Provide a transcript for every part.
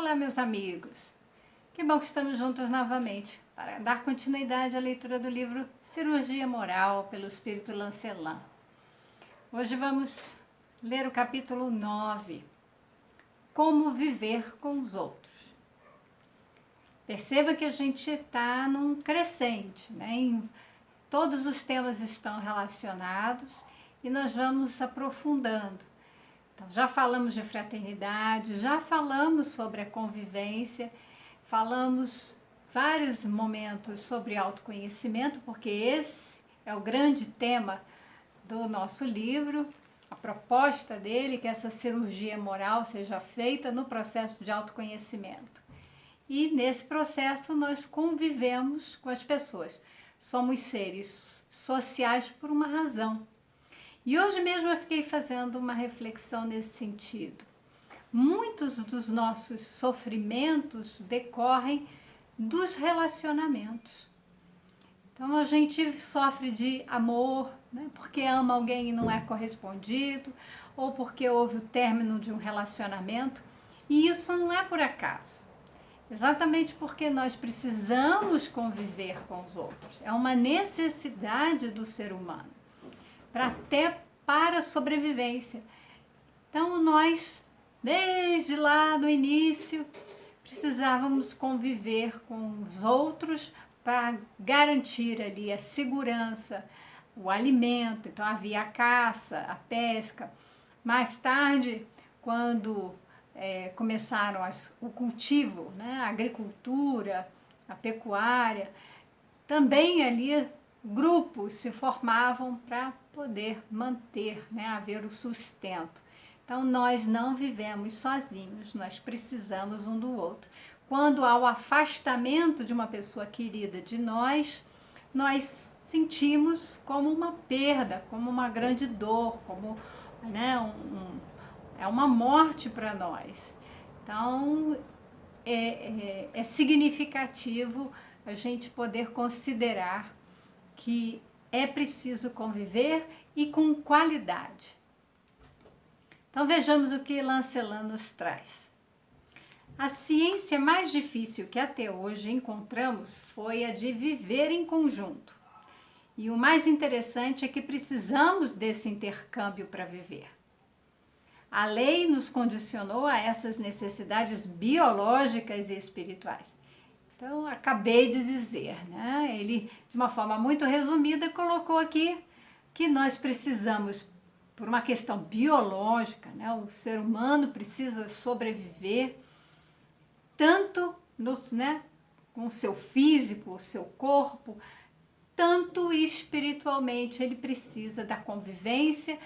Olá, meus amigos! Que bom que estamos juntos novamente para dar continuidade à leitura do livro Cirurgia Moral, pelo Espírito Lancelin. Hoje vamos ler o capítulo 9, Como Viver com os Outros. Perceba que a gente está num crescente, né? Todos os temas estão relacionados e nós vamos aprofundando. Então, já falamos de fraternidade, já falamos sobre a convivência, falamos vários momentos sobre autoconhecimento, porque esse é o grande tema do nosso livro, a proposta dele, que essa cirurgia moral seja feita no processo de autoconhecimento. E nesse processo nós convivemos com as pessoas. Somos seres sociais por uma razão. E hoje mesmo eu fiquei fazendo uma reflexão nesse sentido. Muitos dos nossos sofrimentos decorrem dos relacionamentos. Então a gente sofre de amor, né? Porque ama alguém e não é correspondido, ou porque houve o término de um relacionamento. E isso não é por acaso. Exatamente porque nós precisamos conviver com os outros. É uma necessidade do ser humano. Até para a sobrevivência. Então, nós, desde lá do início, precisávamos conviver com os outros para garantir ali a segurança, o alimento. Então, havia a caça, a pesca. Mais tarde, quando começaram o cultivo, né, a agricultura, a pecuária, também ali grupos se formavam para poder manter, né, haver o sustento. Então, nós não vivemos sozinhos, nós precisamos um do outro. Quando há o afastamento de uma pessoa querida de nós sentimos como uma perda, como uma grande dor, como, né, é uma morte para nós. Então, é significativo a gente poder considerar que é preciso conviver e com qualidade. Então vejamos o que Lancelin nos traz. A ciência mais difícil que até hoje encontramos foi a de viver em conjunto. E o mais interessante é que precisamos desse intercâmbio para viver. A lei nos condicionou a essas necessidades biológicas e espirituais. Então, acabei de dizer, né? Ele, de uma forma muito resumida, colocou aqui que nós precisamos, por uma questão biológica, né? O ser humano precisa sobreviver tanto né, com o seu físico, o seu corpo, tanto espiritualmente. Ele precisa da convivência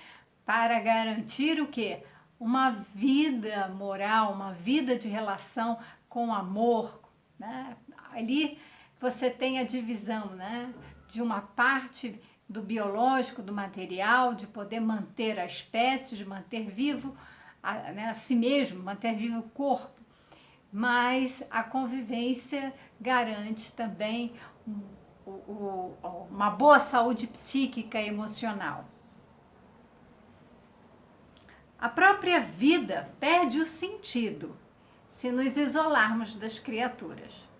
para garantir o quê? Uma vida moral, uma vida de relação com amor, né? Ali você tem a divisão, né, de uma parte do biológico, do material, de poder manter a espécie, de manter vivo a si mesmo, manter vivo o corpo, mas a convivência garante também uma boa saúde psíquica e emocional. A própria vida perde o sentido se nos isolarmos das criaturas.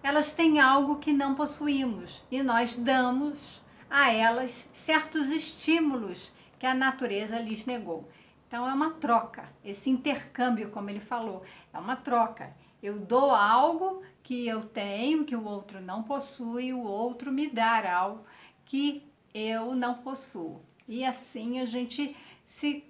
Elas têm algo que não possuímos e nós damos a elas certos estímulos que a natureza lhes negou. Então é uma troca, esse intercâmbio, como ele falou, é uma troca. Eu dou algo que eu tenho, que o outro não possui, o outro me dá algo que eu não possuo. E assim a gente se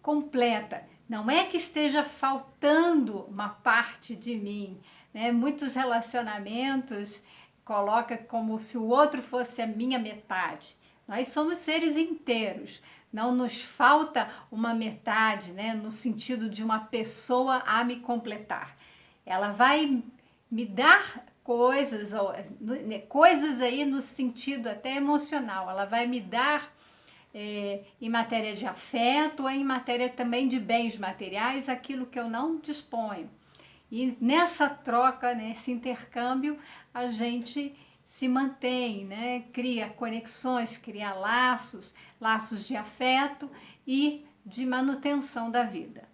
completa. Não é que esteja faltando uma parte de mim, né? Muitos relacionamentos colocam como se o outro fosse a minha metade. Nós somos seres inteiros, não nos falta uma metade, né? No sentido de uma pessoa a me completar. Ela vai me dar coisas aí no sentido até emocional, ela vai me dar em matéria de afeto ou em matéria também de bens materiais, aquilo que eu não disponho. E nessa troca, nesse intercâmbio, a gente se mantém, né? Cria conexões, cria laços de afeto e de manutenção da vida.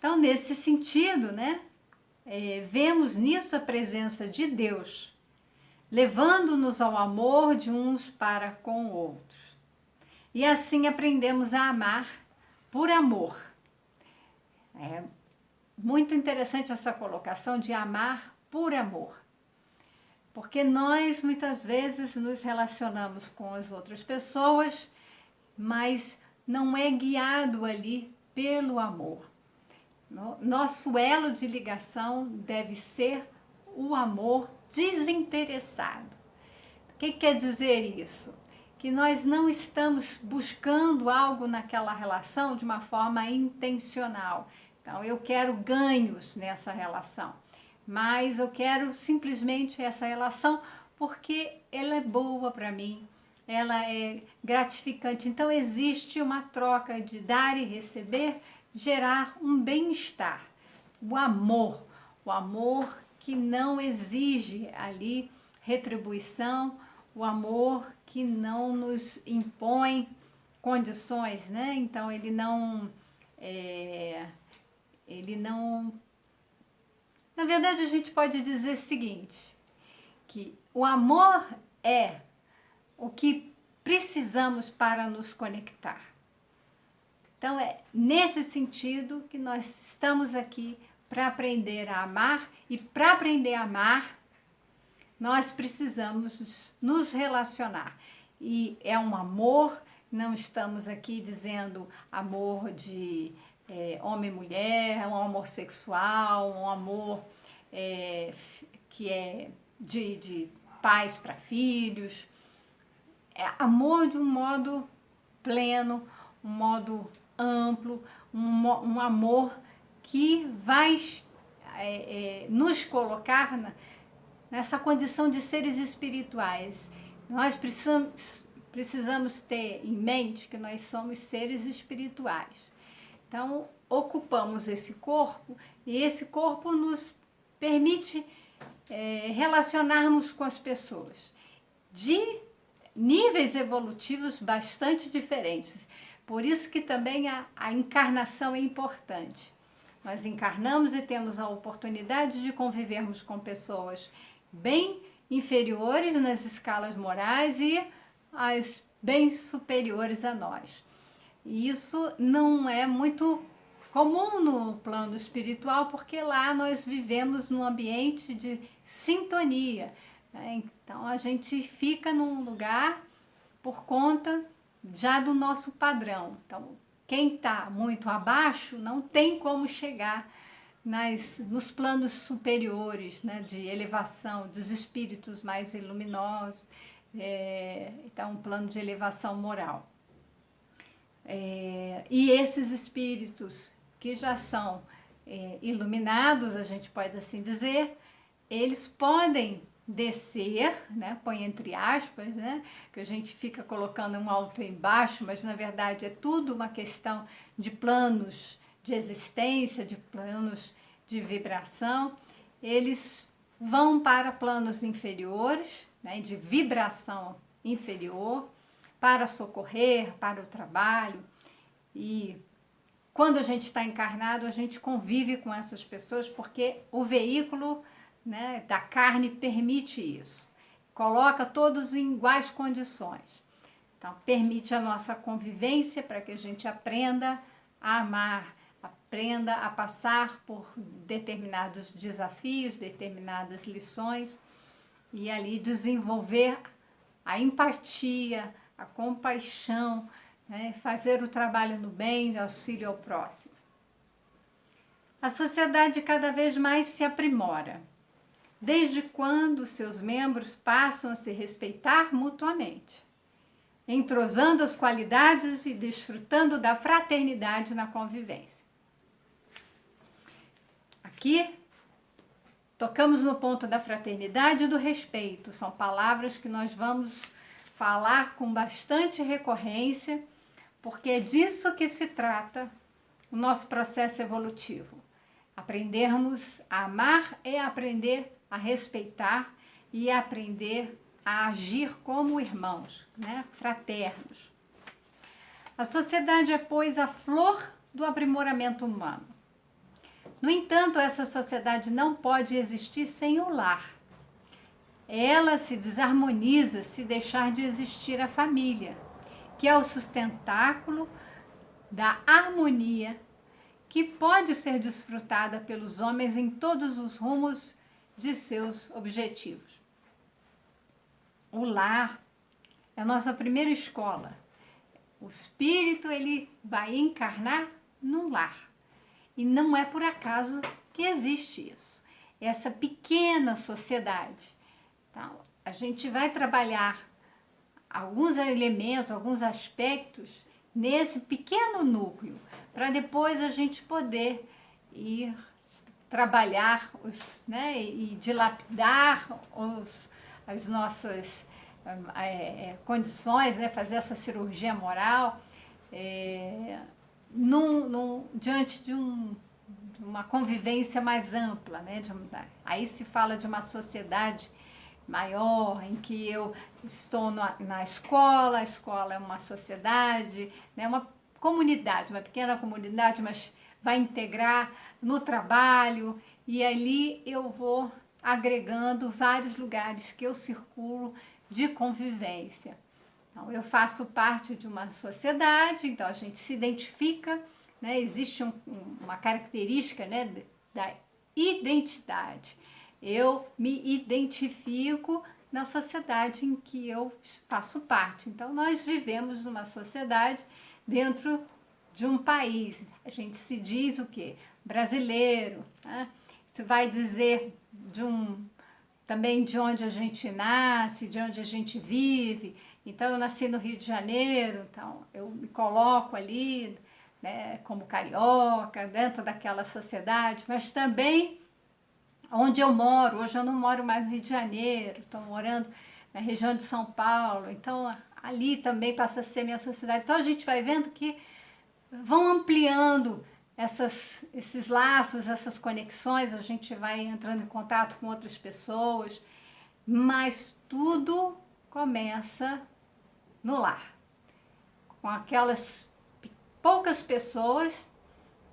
Então, nesse sentido, né, vemos nisso a presença de Deus, levando-nos ao amor de uns para com outros. E assim aprendemos a amar por amor. É muito interessante essa colocação de amar por amor. Porque nós muitas vezes nos relacionamos com as outras pessoas, mas não é guiado ali pelo amor. Nosso elo de ligação deve ser o amor desinteressado. O que quer dizer isso? Que nós não estamos buscando algo naquela relação de uma forma intencional. Então, eu quero ganhos nessa relação, mas eu quero simplesmente essa relação porque ela é boa para mim, ela é gratificante. Então, existe uma troca de dar e receber, gerar um bem-estar. O amor que não exige ali retribuição, o amor que não nos impõe condições, né? Então, ele não... Na verdade, a gente pode dizer o seguinte, que o amor é o que precisamos para nos conectar. Então, é nesse sentido que nós estamos aqui para aprender a amar, e para aprender a amar, nós precisamos nos relacionar. E é um amor, não estamos aqui dizendo amor de homem e mulher, um amor sexual, um amor que é de pais para filhos. É amor de um modo pleno, um modo amplo, um amor que vai nos colocar nessa condição de seres espirituais. Nós precisamos ter em mente que nós somos seres espirituais. Então, ocupamos esse corpo e esse corpo nos permite relacionarmos com as pessoas de níveis evolutivos bastante diferentes. Por isso que também a encarnação é importante. Nós encarnamos e temos a oportunidade de convivermos com pessoas bem inferiores nas escalas morais e as bem superiores a nós. E isso não é muito comum no plano espiritual, porque lá nós vivemos num ambiente de sintonia, né? Então a gente fica num lugar por conta já do nosso padrão. Então, quem está muito abaixo não tem como chegar nos planos superiores, né, de elevação, dos espíritos mais luminosos, então um plano de elevação moral. E esses espíritos que já são iluminados, a gente pode assim dizer, eles podem descer, né, põe entre aspas, né, que a gente fica colocando um alto e baixo, mas na verdade é tudo uma questão de planos de existência, de planos de vibração. Eles vão para planos inferiores, né, de vibração inferior, para socorrer, para o trabalho. E quando a gente está encarnado, a gente convive com essas pessoas porque o veículo, né, da carne permite isso, coloca todos em iguais condições. Então, permite a nossa convivência para que a gente aprenda a amar, aprenda a passar por determinados desafios, determinadas lições, e ali desenvolver a empatia, a compaixão, né, fazer o trabalho no bem, de auxílio ao próximo. A sociedade cada vez mais se aprimora, desde quando seus membros passam a se respeitar mutuamente, entrosando as qualidades e desfrutando da fraternidade na convivência. Aqui, tocamos no ponto da fraternidade e do respeito. São palavras que nós vamos falar com bastante recorrência, porque é disso que se trata o nosso processo evolutivo. Aprendermos a amar é aprender a respeitar e aprender a agir como irmãos, né? Fraternos. A sociedade é, pois, a flor do aprimoramento humano. No entanto, essa sociedade não pode existir sem o lar. Ela se desarmoniza se deixar de existir a família, que é o sustentáculo da harmonia que pode ser desfrutada pelos homens em todos os rumos de seus objetivos. O lar é a nossa primeira escola. O espírito, ele vai encarnar num lar. E não é por acaso que existe isso. Essa pequena sociedade. Então, a gente vai trabalhar alguns elementos, alguns aspectos nesse pequeno núcleo, para depois a gente poder ir trabalhar e dilapidar as nossas condições, fazer essa cirurgia moral diante de uma convivência mais ampla. Aí se fala de uma sociedade maior, em que eu estou na escola, a escola é uma sociedade, uma comunidade, uma pequena comunidade, mas vai integrar no trabalho, e ali eu vou agregando vários lugares que eu circulo de convivência. Então, eu faço parte de uma sociedade, então a gente se identifica, existe uma característica da identidade. Eu me identifico na sociedade em que eu faço parte. Então, nós vivemos numa sociedade dentro de um país. A gente se diz o quê? Brasileiro. Isso vai dizer também de onde a gente nasce, de onde a gente vive. Então, eu nasci no Rio de Janeiro, então eu me coloco ali como carioca, dentro daquela sociedade, mas também onde eu moro. Hoje eu não moro mais no Rio de Janeiro, estou morando na região de São Paulo, então ali também passa a ser minha sociedade. Então a gente vai vendo que vão ampliando esses laços, essas conexões, a gente vai entrando em contato com outras pessoas, mas tudo começa no lar, com aquelas poucas pessoas,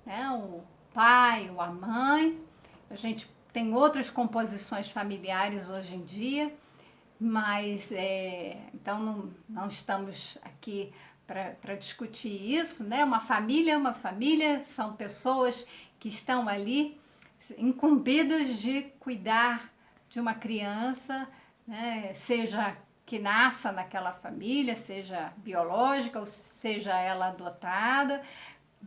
o pai ou a mãe. A gente tem outras composições familiares hoje em dia, mas então não estamos aqui para discutir isso, Uma família é uma família, são pessoas que estão ali incumbidas de cuidar de uma criança, seja que nasça naquela família, seja biológica ou seja ela adotada,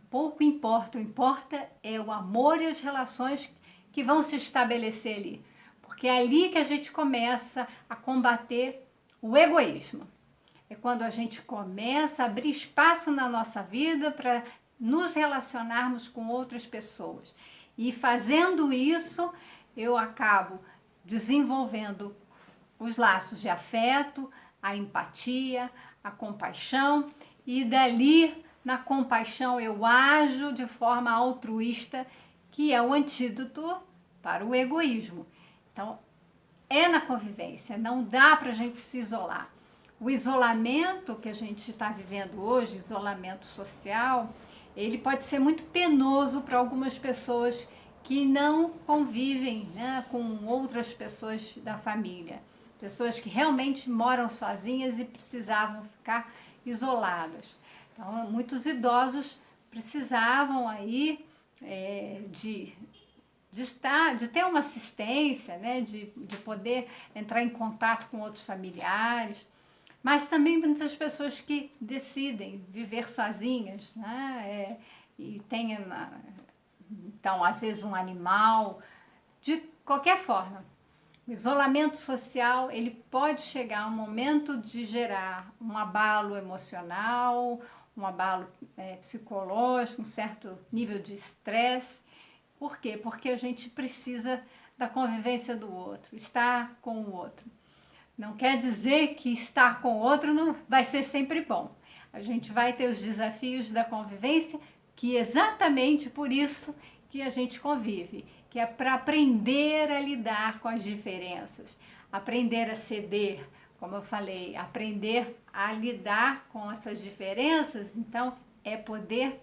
pouco importa. O importa é o amor e as relações que vão se estabelecer ali, porque é ali que a gente começa a combater o egoísmo. É quando a gente começa a abrir espaço na nossa vida para nos relacionarmos com outras pessoas. E fazendo isso, eu acabo desenvolvendo os laços de afeto, a empatia, a compaixão, e dali, na compaixão, eu ajo de forma altruísta, que é o antídoto para o egoísmo. Então, é na convivência, não dá para a gente se isolar. O isolamento que a gente está vivendo hoje, isolamento social, ele pode ser muito penoso para algumas pessoas que não convivem com outras pessoas da família. Pessoas que realmente moram sozinhas e precisavam ficar isoladas. Então, muitos idosos precisavam aí de ter uma assistência, de poder entrar em contato com outros familiares, mas também muitas pessoas que decidem viver sozinhas, e têm, então, às vezes um animal, de qualquer forma. O isolamento social, ele pode chegar a um momento de gerar um abalo emocional, um abalo psicológico, um certo nível de estresse. Por quê? Porque a gente precisa da convivência do outro, estar com o outro. Não quer dizer que estar com o outro não vai ser sempre bom. A gente vai ter os desafios da convivência, que é exatamente por isso que a gente convive, que é para aprender a lidar com as diferenças, aprender a ceder, como eu falei, aprender a lidar com essas diferenças. Então, é poder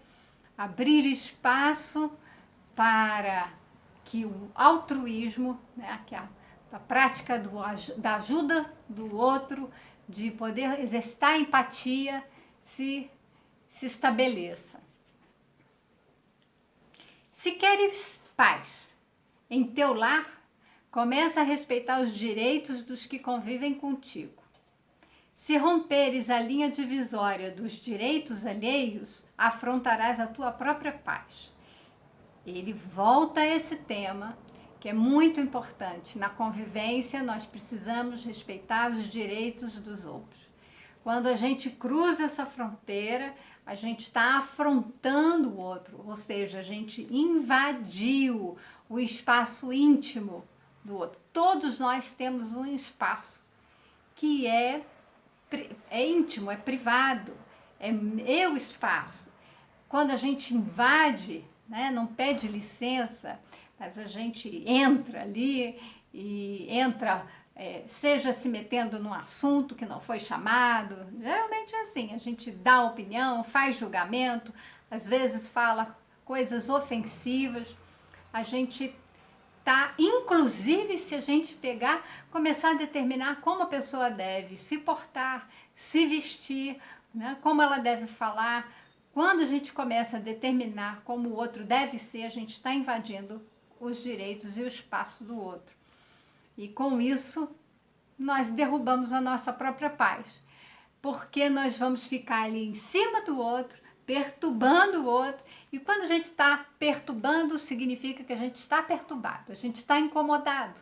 abrir espaço, para que o altruísmo, né, que a prática da ajuda do outro, de poder exercitar a empatia, se estabeleça. Se queres paz em teu lar, começa a respeitar os direitos dos que convivem contigo. Se romperes a linha divisória dos direitos alheios, afrontarás a tua própria paz. Ele volta a esse tema, que é muito importante. Na convivência, nós precisamos respeitar os direitos dos outros. Quando a gente cruza essa fronteira, a gente está afrontando o outro, ou seja, a gente invadiu o espaço íntimo do outro. Todos nós temos um espaço que é íntimo, é privado, é meu espaço. Quando a gente invade, né, não pede licença, mas a gente entra ali e entra, seja se metendo num assunto que não foi chamado, geralmente é assim, a gente dá opinião, faz julgamento, às vezes fala coisas ofensivas, a gente tá, inclusive se a gente começar a determinar como a pessoa deve se portar, se vestir, né, como ela deve falar. Quando a gente começa a determinar como o outro deve ser, a gente está invadindo os direitos e o espaço do outro. E com isso, nós derrubamos a nossa própria paz, porque nós vamos ficar ali em cima do outro, perturbando o outro, e quando a gente está perturbando, significa que a gente está perturbado, a gente está incomodado.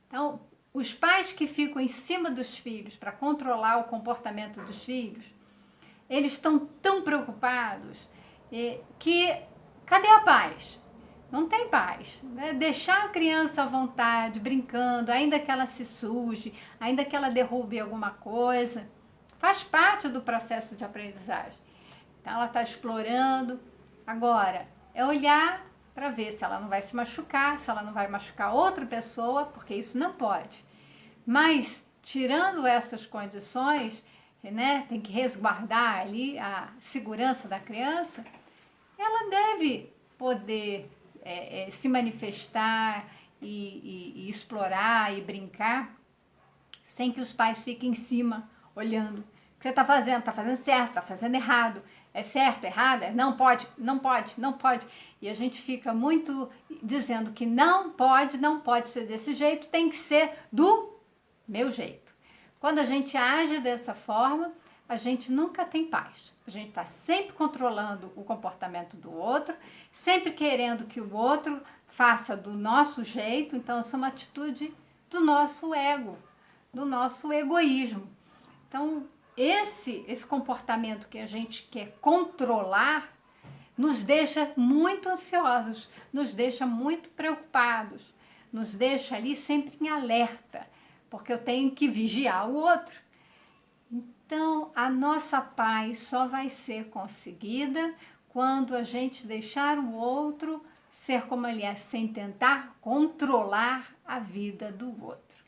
Então, os pais que ficam em cima dos filhos para controlar o comportamento dos filhos, eles estão tão preocupados que cadê a paz? Não tem paz. Né? Deixar a criança à vontade, brincando, ainda que ela se suje, ainda que ela derrube alguma coisa, faz parte do processo de aprendizagem. Então, ela está explorando. Agora, é olhar para ver se ela não vai se machucar, se ela não vai machucar outra pessoa, porque isso não pode. Mas, tirando essas condições, né, tem que resguardar ali a segurança da criança, ela deve poder se manifestar e explorar e brincar sem que os pais fiquem em cima olhando. O que você está fazendo certo, está fazendo errado, é certo, errado, não pode, não pode, não pode. E a gente fica muito dizendo que não pode ser desse jeito, tem que ser do meu jeito. Quando a gente age dessa forma, a gente nunca tem paz. A gente está sempre controlando o comportamento do outro, sempre querendo que o outro faça do nosso jeito. Então, essa é uma atitude do nosso ego, do nosso egoísmo. Então, esse comportamento que a gente quer controlar nos deixa muito ansiosos, nos deixa muito preocupados, nos deixa ali sempre em alerta, porque eu tenho que vigiar o outro. Então, a nossa paz só vai ser conseguida quando a gente deixar o outro ser como ele é, sem tentar controlar a vida do outro.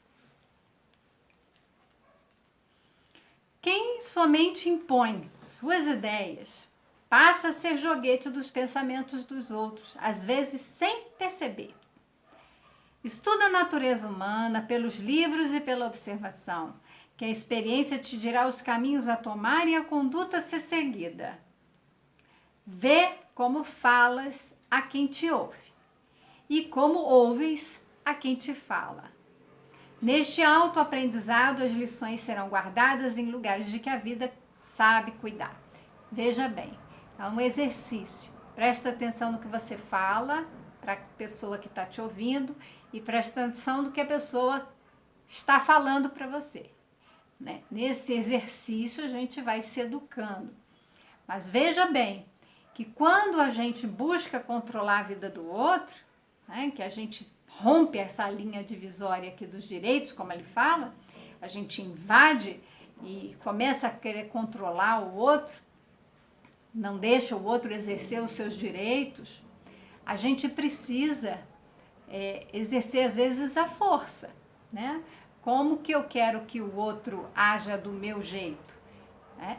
Quem somente impõe suas ideias passa a ser joguete dos pensamentos dos outros, às vezes sem perceber. Estuda a natureza humana pelos livros e pela observação, que a experiência te dirá os caminhos a tomar e a conduta a ser seguida. Vê como falas a quem te ouve e como ouves a quem te fala. Neste autoaprendizado, as lições serão guardadas em lugares de que a vida sabe cuidar. Veja bem, é um exercício. Presta atenção no que você fala para a pessoa que está te ouvindo e presta atenção no que a pessoa está falando para você. Né? Nesse exercício, a gente vai se educando. Mas veja bem que quando a gente busca controlar a vida do outro, né, que a gente rompe essa linha divisória aqui dos direitos, como ele fala, a gente invade e começa a querer controlar o outro, não deixa o outro exercer os seus direitos, a gente precisa exercer, às vezes, a força, né? Como que eu quero que o outro haja do meu jeito?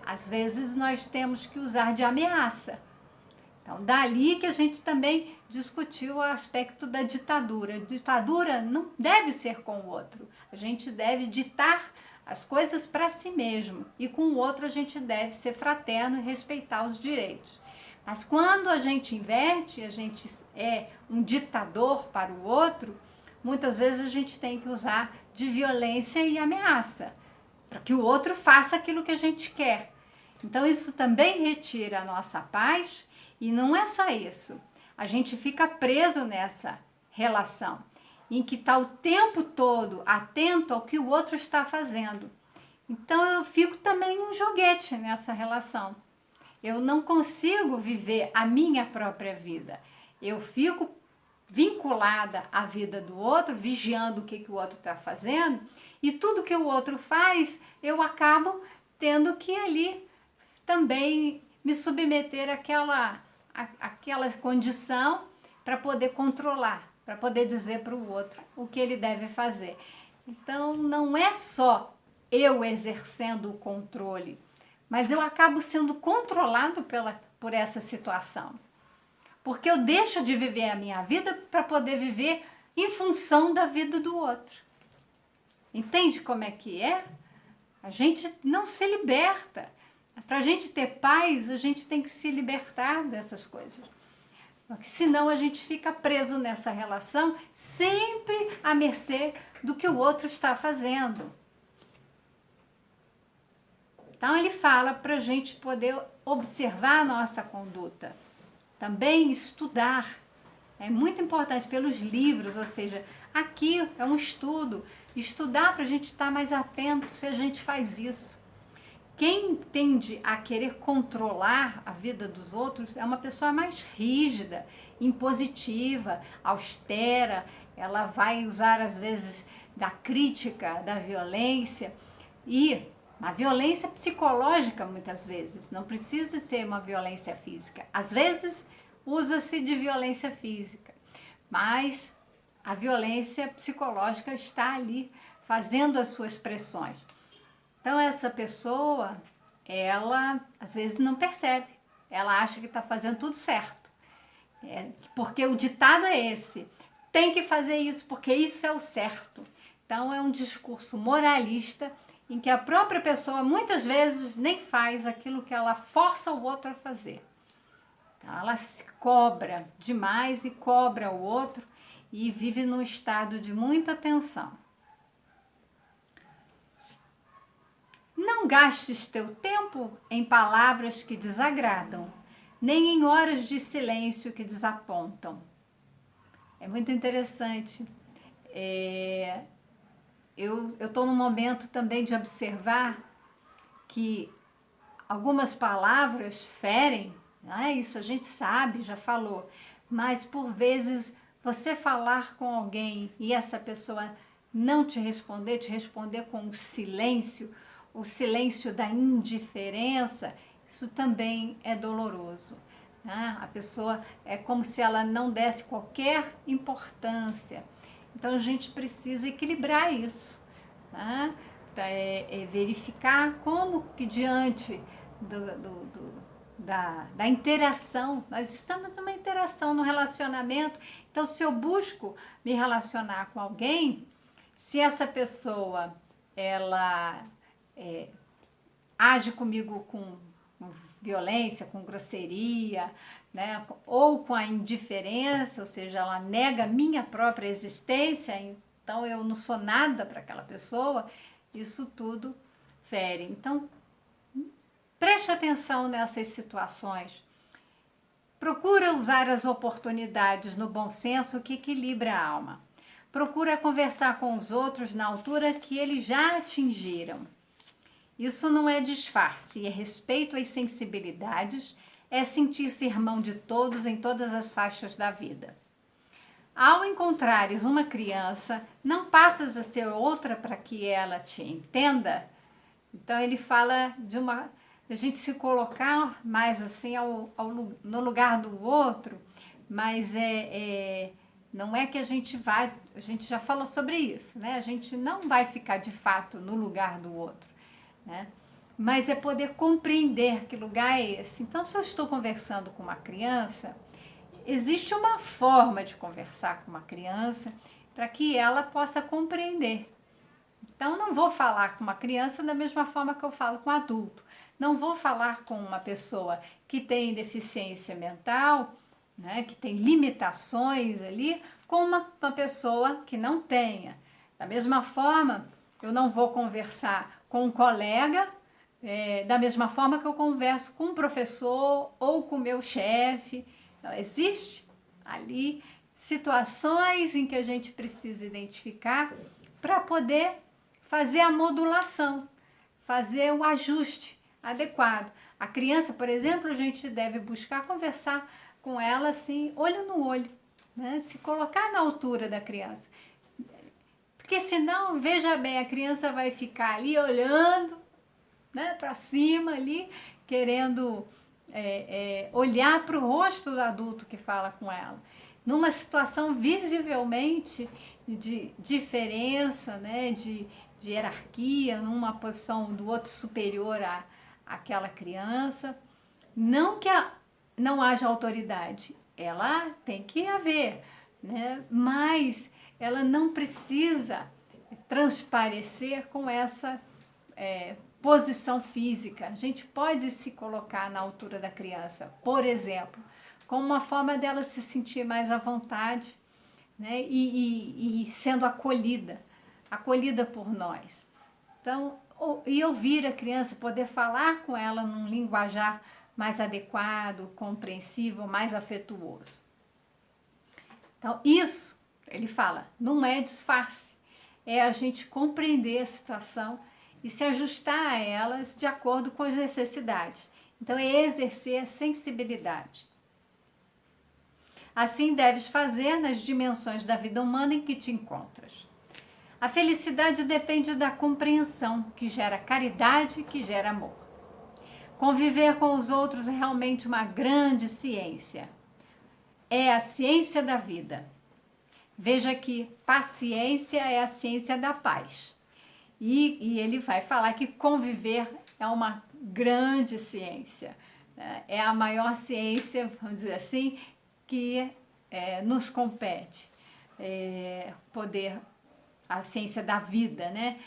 Às vezes, nós temos que usar de ameaça. Então, dali que a gente também discutiu o aspecto da ditadura. A ditadura não deve ser com o outro. A gente deve ditar as coisas para si mesmo. E com o outro a gente deve ser fraterno e respeitar os direitos. Mas quando a gente inverte, a gente é um ditador para o outro, muitas vezes a gente tem que usar de violência e ameaça para que o outro faça aquilo que a gente quer. Então isso também retira a nossa paz. E não é só isso, a gente fica preso nessa relação, em que está o tempo todo atento ao que o outro está fazendo. Então eu fico também um joguete nessa relação. Eu não consigo viver a minha própria vida. Eu fico vinculada à vida do outro, vigiando o que o outro está fazendo, e tudo que o outro faz, eu acabo tendo que ali também me submeter àquela condição para poder controlar, para poder dizer para o outro o que ele deve fazer. Então, não é só eu exercendo o controle, mas eu acabo sendo controlado por essa situação. Porque eu deixo de viver a minha vida para poder viver em função da vida do outro. Entende como é que é? A gente não se liberta. Para a gente ter paz, a gente tem que se libertar dessas coisas. Porque senão a gente fica preso nessa relação, sempre à mercê do que o outro está fazendo. Então ele fala para a gente poder observar a nossa conduta. Também estudar. É muito importante pelos livros, ou seja, aqui é um estudo. Estudar para a gente estar mais atento se a gente faz isso. Quem tende a querer controlar a vida dos outros é uma pessoa mais rígida, impositiva, austera. Ela vai usar, às vezes, da crítica, da violência e a violência psicológica, muitas vezes. Não precisa ser uma violência física. Às vezes, usa-se de violência física, mas a violência psicológica está ali fazendo as suas pressões. Então, essa pessoa, ela às vezes não percebe, ela acha que está fazendo tudo certo, porque o ditado é esse, tem que fazer isso porque isso é o certo. Então, é um discurso moralista em que a própria pessoa muitas vezes nem faz aquilo que ela força o outro a fazer. Então, ela se cobra demais e cobra o outro e vive num estado de muita tensão. Não gastes teu tempo em palavras que desagradam, nem em horas de silêncio que desapontam. É muito interessante. Eu estou num momento também de observar que algumas palavras ferem, né? Isso a gente sabe, já falou, mas por vezes você falar com alguém e essa pessoa não te responder com silêncio, o silêncio da indiferença, isso também é doloroso. Né? A pessoa é como se ela não desse qualquer importância. Então a gente precisa equilibrar isso, né? Verificar como que diante da interação, nós estamos numa interação, no relacionamento, então se eu busco me relacionar com alguém, se essa pessoa, ela age comigo com violência, com grosseria, né? Ou com a indiferença, ou seja, ela nega a minha própria existência, então eu não sou nada para aquela pessoa, isso tudo fere. Então, preste atenção nessas situações. Procura usar as oportunidades no bom senso que equilibra a alma. Procura conversar com os outros na altura que eles já atingiram. Isso não é disfarce, é respeito às sensibilidades, é sentir-se irmão de todos em todas as faixas da vida. Ao encontrares uma criança, não passas a ser outra para que ela te entenda. Então ele fala de a gente se colocar mais assim no lugar do outro, mas não é que a gente já falou sobre isso, né? A gente não vai ficar de fato no lugar do outro, né? mas é poder compreender que lugar é esse. Então, se eu estou conversando com uma criança, existe uma forma de conversar com uma criança para que ela possa compreender. Então, não vou falar com uma criança da mesma forma que eu falo com um adulto. Não vou falar com uma pessoa que tem deficiência mental, né, que tem limitações ali, com uma pessoa que não tenha. Da mesma forma, eu não vou conversar com um colega, da mesma forma que eu converso com um professor ou com o meu chefe. Então, existe ali situações em que a gente precisa identificar para poder fazer a modulação, fazer o ajuste adequado. A criança, por exemplo, a gente deve buscar conversar com ela assim, olho no olho, né? Se colocar na altura da criança. Porque senão, veja bem, a criança vai ficar ali olhando, né, para cima ali, querendo olhar para o rosto do adulto que fala com ela. Numa situação visivelmente de diferença, né, de hierarquia, numa posição do outro superior àquela criança. Não que não haja autoridade, ela tem que haver, né? Mas ela não precisa transparecer com essa posição física. A gente pode se colocar na altura da criança, por exemplo, como uma forma dela se sentir mais à vontade, né? E sendo acolhida por nós. Então, e ouvir a criança, poder falar com ela num linguajar mais adequado, compreensível, mais afetuoso. Então, isso, ele fala, não é disfarce, é a gente compreender a situação e se ajustar a elas de acordo com as necessidades. Então, é exercer a sensibilidade. Assim deves fazer nas dimensões da vida humana em que te encontras. A felicidade depende da compreensão, que gera caridade, que gera amor. Conviver com os outros é realmente uma grande ciência. É a ciência da vida. Veja que paciência é a ciência da paz. E ele vai falar que conviver é uma grande ciência. É a maior ciência, vamos dizer assim, que nos compete. Poder, a ciência da vida, né?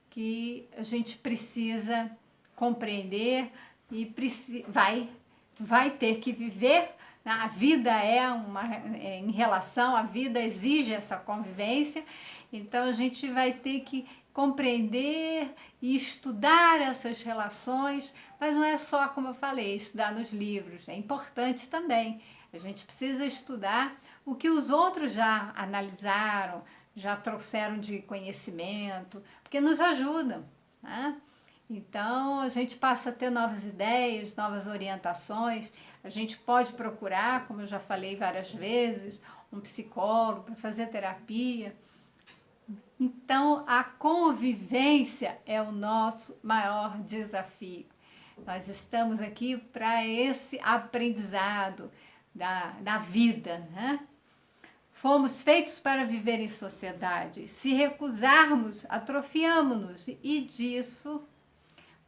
Que a gente precisa compreender e vai ter que viver. A vida em relação à vida exige essa convivência, então a gente vai ter que compreender e estudar essas relações, mas não é só, como eu falei, estudar nos livros, é importante também. A gente precisa estudar o que os outros já analisaram, já trouxeram de conhecimento, porque nos ajudam, né? Então, a gente passa a ter novas ideias, novas orientações. A gente pode procurar, como eu já falei várias vezes, um psicólogo para fazer terapia. Então, a convivência é o nosso maior desafio. Nós estamos aqui para esse aprendizado da vida, né? Fomos feitos para viver em sociedade. Se recusarmos, atrofiamos-nos e disso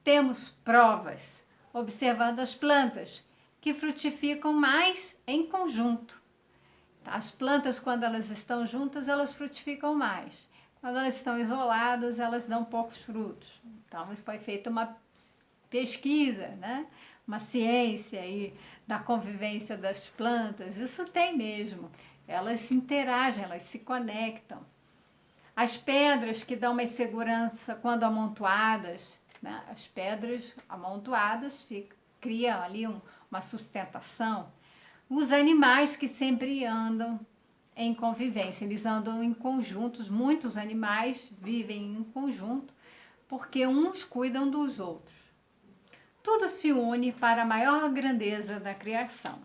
temos provas, observando as plantas, que frutificam mais em conjunto. As plantas, quando elas estão juntas, elas frutificam mais. Quando elas estão isoladas, elas dão poucos frutos. Então, isso foi feita uma pesquisa, né? Uma ciência aí da convivência das plantas. Isso tem mesmo. Elas se interagem, elas se conectam. As pedras que dão mais segurança quando amontoadas, né? As pedras amontoadas criam ali uma sustentação. Os animais que sempre andam em convivência, eles andam em conjuntos, muitos animais vivem em conjunto, porque uns cuidam dos outros. Tudo se une para a maior grandeza da criação.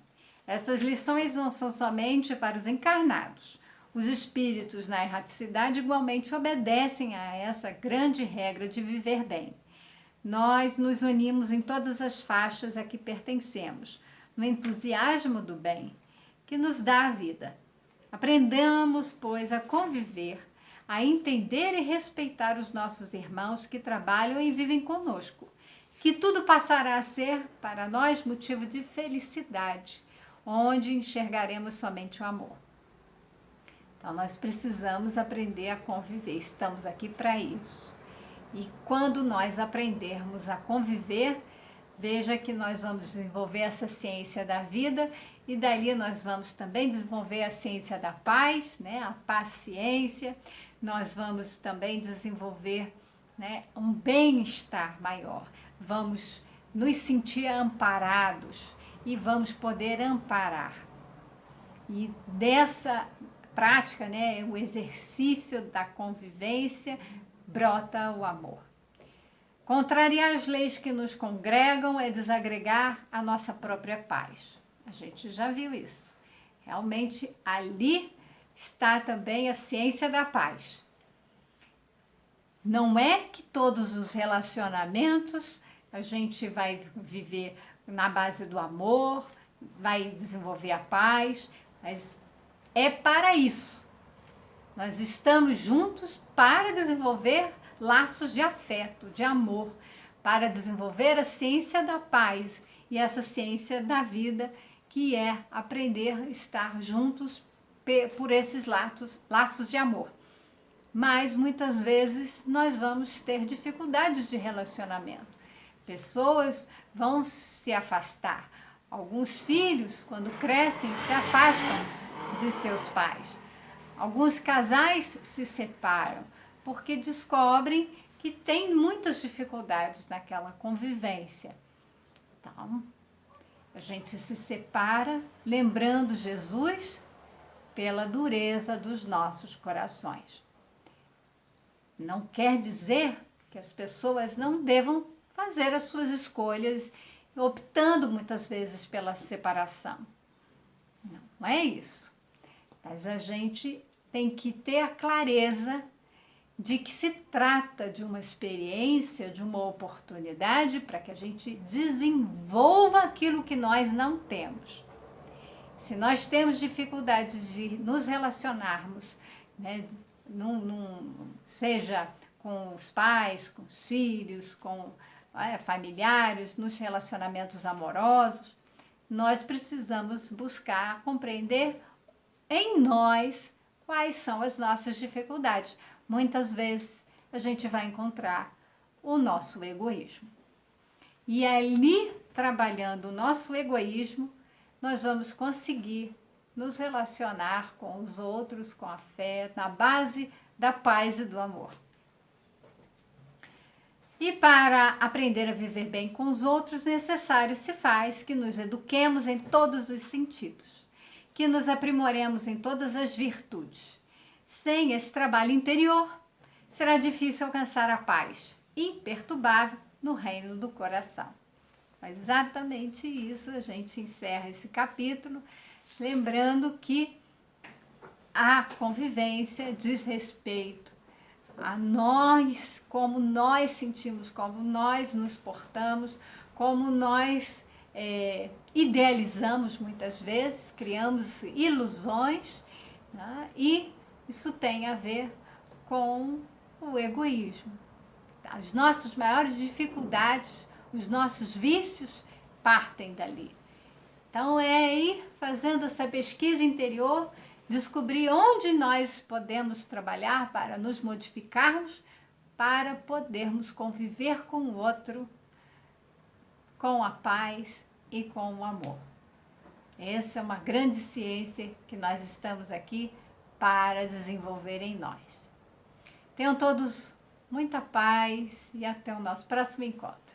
Essas lições não são somente para os encarnados. Os espíritos na erraticidade igualmente obedecem a essa grande regra de viver bem. Nós nos unimos em todas as faixas a que pertencemos, no entusiasmo do bem, que nos dá a vida. Aprendamos, pois, a conviver, a entender e respeitar os nossos irmãos que trabalham e vivem conosco. que tudo passará a ser para nós motivo de felicidade, onde enxergaremos somente o amor. Então nós precisamos aprender a conviver, estamos aqui para isso. E quando nós aprendermos a conviver, veja que nós vamos desenvolver essa ciência da vida e dali nós vamos também desenvolver a ciência da paz, né? A paciência, nós vamos também desenvolver, né, um bem-estar maior, vamos nos sentir amparados e vamos poder amparar. E dessa prática, né, o exercício da convivência, brota o amor. Contrariar as leis que nos congregam é desagregar a nossa própria paz. A gente já viu isso. Realmente ali está também a ciência da paz. Não é que todos os relacionamentos a gente vai viver na base do amor, vai desenvolver a paz, mas é para isso. Nós estamos juntos para desenvolver laços de afeto, de amor, para desenvolver a ciência da paz e essa ciência da vida, que é aprender a estar juntos por esses laços de amor. Mas muitas vezes nós vamos ter dificuldades de relacionamento. Pessoas vão se afastar. Alguns filhos, quando crescem, se afastam de seus pais. Alguns casais se separam porque descobrem que tem muitas dificuldades naquela convivência. Então, a gente se separa lembrando Jesus pela dureza dos nossos corações. Não quer dizer que as pessoas não devam fazer as suas escolhas, optando muitas vezes pela separação. Não é isso. Mas a gente tem que ter a clareza de que se trata de uma experiência, de uma oportunidade para que a gente desenvolva aquilo que nós não temos. Se nós temos dificuldade de nos relacionarmos, né, seja com os pais, com os filhos, com familiares, nos relacionamentos amorosos, nós precisamos buscar compreender em nós quais são as nossas dificuldades. Muitas vezes a gente vai encontrar o nosso egoísmo. E ali, trabalhando o nosso egoísmo, nós vamos conseguir nos relacionar com os outros, com a fé, na base da paz e do amor. E para aprender a viver bem com os outros, necessário se faz que nos eduquemos em todos os sentidos, que nos aprimoremos em todas as virtudes. Sem esse trabalho interior, será difícil alcançar a paz imperturbável no reino do coração. É exatamente isso, a gente encerra esse capítulo, lembrando que a convivência diz respeito a nós, como nós sentimos, como nós nos portamos, como nós idealizamos muitas vezes, criamos ilusões, né? E isso tem a ver com o egoísmo. As nossas maiores dificuldades, os nossos vícios partem dali. Então é ir fazendo essa pesquisa interior, descobrir onde nós podemos trabalhar para nos modificarmos, para podermos conviver com o outro, com a paz e com o amor. Essa é uma grande ciência que nós estamos aqui para desenvolver em nós. Tenham todos muita paz e até o nosso próximo encontro.